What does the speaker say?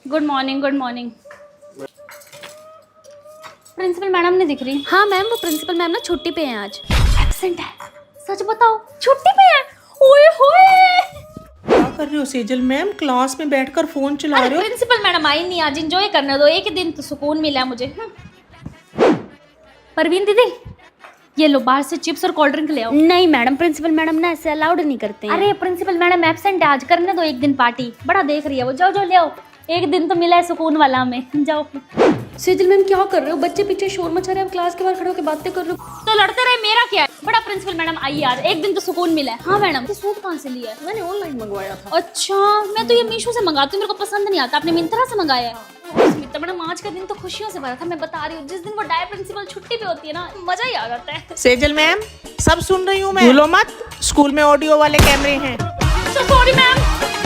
Good morning, good morning. Principal madam नहीं दिख रही। हाँ मैम, वो प्रिंसिपल मैम ना छुट्टी पे हैं आज। एब्सेंट है। सच बताओ, छुट्टी पे है? ओए होए। क्या कर रहे हो सेजल मैम? क्लास में बैठकर फोन चला अरे रहे हो? प्रिंसिपल मैडम आई नहीं, आज एंजॉय करने दो, एक ही दिन तो सुकून मिला मुझे। परवीन दीदी, ये लो बाहर से चिप्स और कोल्ड ड्रिंक ले आओ। नहीं मैडम, प्रिंसिपल मैडम ना ऐसे अलाउड नहीं करते हैं। अरे प्रिंसिपल मैडम एब्सेंट है आज, करने दो एक दिन पार्टी, बड़ा देख रही है वो। जाओ जाओ ले आओ, एक दिन तो मिला है सुकून वाला हमें। जाओ। सेजल मैम क्या कर रहे हो? बच्चे पीछे शोर मचा रहे हैं, क्लास के बाहर खड़े होकर बातें कर रहे हो। तो लड़ते रहे, मेरा क्या है? बड़ा प्रिंसिपल मैडम आई आज, एक दिन तो सुकून मिला है। हाँ मैडम, ये सूट कहाँ से लिया है? मैंने ऑनलाइन मंगवाया था। अच्छा, मैं तो ये मीशो से मंगाती हूँ, मेरे को पसंद नहीं आता। आपने मिंत्रा से मंगाया है? स्मिता मैडम, आज का दिन तो खुशियों से भरा था। मैं बता रही हूँ, जिस दिन वो डाय प्रिंसिपल छुट्टी पे होती है ना, मजा ही आ जाता है। सेजल मैम, सब सुन रही हूँ मैं। भूलो मत, स्कूल में ऑडियो वाले कैमरे हैं। Sorry ma'am.